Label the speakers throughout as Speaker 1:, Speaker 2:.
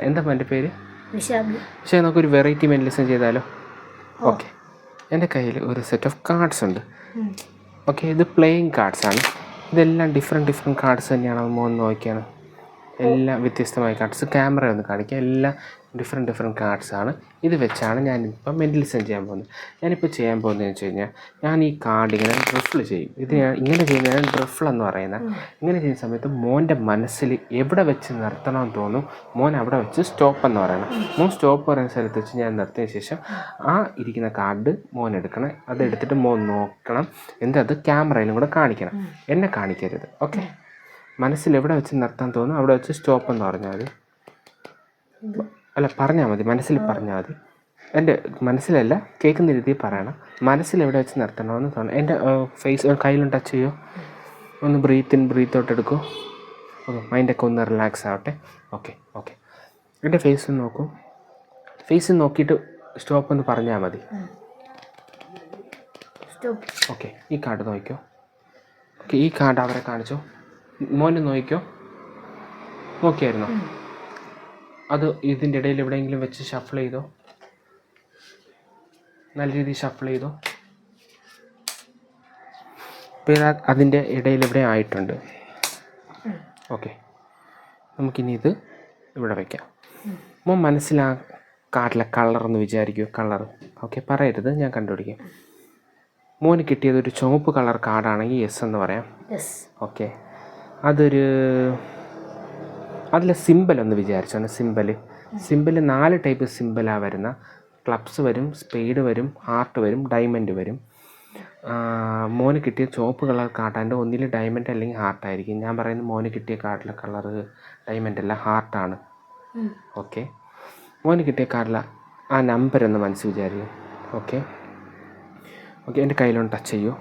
Speaker 1: എന്താ എൻ്റെ പേര്?
Speaker 2: വിശാഖ്.
Speaker 1: പക്ഷേ നമുക്കൊരു വെറൈറ്റി മെൻ്റലിസം ചെയ്താലോ? ഓക്കെ, എൻ്റെ കയ്യിൽ ഒരു സെറ്റ് ഓഫ് കാർഡ്സ് ഉണ്ട്. ഓക്കെ, ഇത് പ്ലേയിങ് കാർഡ്സാണ്. ഇതെല്ലാം ഡിഫറെൻറ്റ് കാർഡ്സ് തന്നെയാണ്. മോൻ നോക്കിയാണ്, എല്ലാം വ്യത്യസ്തമായ കാർഡ്സ്. ക്യാമറ ഒന്ന് കാണിക്കുക. എല്ലാം ഡിഫറെൻറ്റ് കാർഡ്സാണ്. ഇത് വെച്ചാണ് ഞാനിപ്പം മെൻ്റലിസം ചെയ്യാൻ പോകുന്നത്. ഞാനിപ്പോൾ ചെയ്യാൻ പോകുന്നതെന്ന് വെച്ച് കഴിഞ്ഞാൽ, ഞാൻ ഈ കാർഡ് ഇങ്ങനെ ഡ്രിഫിൾ ചെയ്യും. ഇത് ഞാൻ ഇങ്ങനെ ചെയ്യുന്നതാണ് ഡ്രിഫിൾ എന്ന് പറയുന്നത്. ഇങ്ങനെ ചെയ്യുന്ന സമയത്ത് മോൻ്റെ മനസ്സിൽ എവിടെ വെച്ച് നിർത്തണമെന്ന് തോന്നും, മോൻ അവിടെ വെച്ച് സ്റ്റോപ്പ് എന്ന് പറയണം. മോൻ സ്റ്റോപ്പ് പറയുന്ന സ്ഥലത്ത് വെച്ച് ഞാൻ നിർത്തിയ ശേഷം ആ ഇരിക്കുന്ന കാർഡ് മോൻ എടുക്കണം. അതെടുത്തിട്ട് മോൻ നോക്കണം, എന്നിട്ട് അത് ക്യാമറയിലും കൂടെ കാണിക്കണം. എന്നെ കാണിക്കരുത്. ഓക്കെ, മനസ്സിൽ എവിടെ വെച്ച് നിർത്താൻ തോന്നും അവിടെ വെച്ച് സ്റ്റോപ്പ് എന്ന് പറഞ്ഞാൽ മതി. അല്ല, പറഞ്ഞാൽ മതി, മനസ്സിൽ പറഞ്ഞാൽ മതി. എൻ്റെ മനസ്സിലല്ല, കേൾക്കുന്ന രീതിയിൽ പറയണം. മനസ്സിൽ എവിടെ വെച്ച് നിർത്തണമെന്ന് തോന്നണം. എൻ്റെ ഫേസ് കയ്യിലും ടച്ച് ചെയ്യുമോ? ഒന്ന് ബ്രീത്ത് ഇൻ ബ്രീത്ത് ഔട്ട് എടുക്കുമോ? ഓക്കെ, മൈൻഡൊക്കെ ഒന്ന് റിലാക്സ് ആവട്ടെ. ഓക്കെ, എൻ്റെ ഫേസ് ഒന്ന് നോക്കൂ. ഫേസ് നോക്കിയിട്ട് സ്റ്റോപ്പ് എന്ന് പറഞ്ഞാൽ മതി. ഓക്കെ, ഈ കാർഡ് നോക്കിക്കോ. ഓക്കെ, ഈ കാർഡ് അവരെ കാണിച്ചോ. മോനെ നോക്കിക്കോ. നോക്കിയായിരുന്നോ? അത് ഇതിൻ്റെ ഇടയിൽ എവിടെയെങ്കിലും വെച്ച് ഷഫിൾ ചെയ്തോ? നല്ല രീതിയിൽ ഷഫിൾ ചെയ്തോ? പിന്നെ അതിൻ്റെ ഇടയിൽ ഇവിടെ ആയിട്ടുണ്ട്. ഓക്കെ, നമുക്കിനി ഇത് ഇവിടെ വയ്ക്കാം. മോൻ മനസ്സിൽ ആ കാർഡിലെ കളറൊന്ന് വിചാരിക്കൂ. കളർ ഓക്കെ, പറയരുത്, ഞാൻ കണ്ടുപിടിക്കാം. മോന് കിട്ടിയത് ഒരു ചുവപ്പ് കളർ കാർഡാണെങ്കിൽ യെസ് എന്ന് പറയാം. ഓക്കെ, അതിലെ സിമ്പലൊന്ന് വിചാരിച്ചോന്നെ. സിമ്പൽ 4 ടൈപ്പ് സിമ്പലാണ് വരുന്ന. ക്ലബ്സ് വരും, സ്പേഡ് വരും, ഹാർട്ട് വരും, ഡയമണ്ട് വരും. മോന് കിട്ടിയ ചുവപ്പ് കളർ കാർഡിൻ്റെ ഒന്നിൽ ഡയമണ്ട് അല്ലെങ്കിൽ ഹാർട്ടായിരിക്കും. ഞാൻ പറയുന്നത് മോന് കിട്ടിയ കാർഡിലെ കളറ് ഡയമണ്ട് അല്ല, ഹാർട്ടാണ്. ഓക്കെ, മോന് കിട്ടിയ കാർഡിലെ ആ നമ്പരൊന്ന് മനസ്സിൽ വിചാരിക്കും. ഓക്കെ, എൻ്റെ കയ്യിലൊന്ന് ടച്ച് ചെയ്യൂ.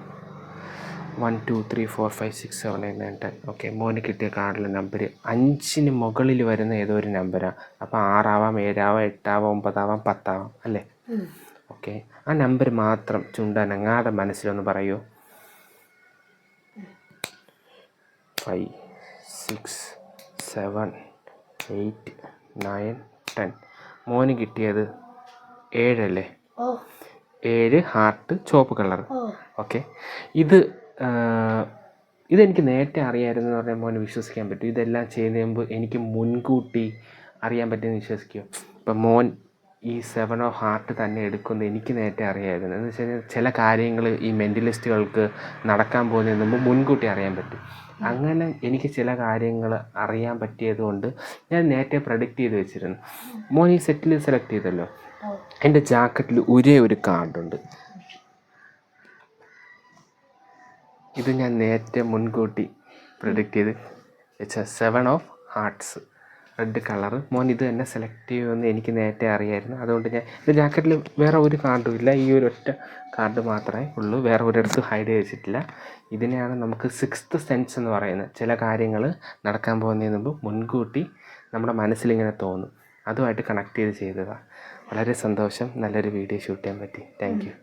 Speaker 1: 1 2 3 4 5 6 7 8 9 10. ഓക്കെ, മോന് കിട്ടിയ കാർഡിലെ നമ്പർ 5ന് മുകളിൽ വരുന്ന ഏതോ ഒരു നമ്പറാണ്. അപ്പോൾ 6 ആവാം, 7 ആവാം, 8 ആവാം, 9 ആവാം, 10 ആവാം അല്ലേ? ഓക്കെ, ആ നമ്പർ മാത്രം ചുണ്ടനങ്ങാതെ മനസ്സിലൊന്ന് പറയൂ. 5 6 7 8 9 10. മോന് കിട്ടിയത് 7 അല്ലേ? 7 ഹാർട്ട് ചുവപ്പ് കളർ. ഓക്കെ, ഇതെനിക്ക് നേരത്തെ അറിയാമായിരുന്നു എന്ന് പറഞ്ഞാൽ മോന് വിശ്വസിക്കാൻ പറ്റും. ഇതെല്ലാം ചെയ്യുന്നതിന് മുമ്പ് എനിക്ക് മുൻകൂട്ടി അറിയാൻ പറ്റുമെന്ന് വിശ്വസിക്കുമോ? ഇപ്പം മോൻ ഈ 7 ഓഫ് ഹാർട്ട് തന്നെ എടുക്കുമെന്ന് എനിക്ക് നേരത്തെ അറിയാമായിരുന്നു. എന്ന് വെച്ച് കഴിഞ്ഞാൽ ചില കാര്യങ്ങൾ ഈ മെൻ്റലിസ്റ്റുകൾക്ക് നടക്കാൻ പോകുന്നതിന് മുമ്പ് മുൻകൂട്ടി അറിയാൻ പറ്റും. അങ്ങനെ എനിക്ക് ചില കാര്യങ്ങൾ അറിയാൻ പറ്റിയതുകൊണ്ട് ഞാൻ നേരത്തെ പ്രഡിക്റ്റ് ചെയ്ത് വെച്ചിരുന്നു. മോൻ ഈ സെറ്റിൽ സെലക്ട് ചെയ്തല്ലോ. എൻ്റെ ജാക്കറ്റിൽ ഒരേ ഒരു കാർഡുണ്ട്. ഇത് ഞാൻ നേരത്തെ മുൻകൂട്ടി പ്രഡിക്റ്റ് ചെയ്ത് വെച്ച 7 ഓഫ് ഹാർട്ട്സ്, റെഡ് കളറ്. മോൻ ഇത് തന്നെ സെലക്ട് ചെയ്യുമെന്ന് എനിക്ക് നേരത്തെ അറിയായിരുന്നു. അതുകൊണ്ട് ഞാൻ ഇത് ജാക്കറ്റിൽ വേറെ ഒരു കാർഡും ഇല്ല, ഈ ഒരു ഒറ്റ കാർഡ് മാത്രമേ ഉള്ളൂ. വേറെ ഒരിടത്ത് ഹൈഡ് ചെയ്ത് വെച്ചിട്ടില്ല. ഇതിനെയാണ് നമുക്ക് 6th സെൻസ് എന്ന് പറയുന്നത്. ചില കാര്യങ്ങൾ നടക്കാൻ പോകുന്നതിന് മുമ്പ് മുൻകൂട്ടി നമ്മുടെ മനസ്സിലിങ്ങനെ തോന്നും. അതുമായിട്ട് കണക്ട് ചെയ്തതാണ്. വളരെ സന്തോഷം, നല്ലൊരു വീഡിയോ ഷൂട്ട് ചെയ്യാൻ പറ്റി. Thank you.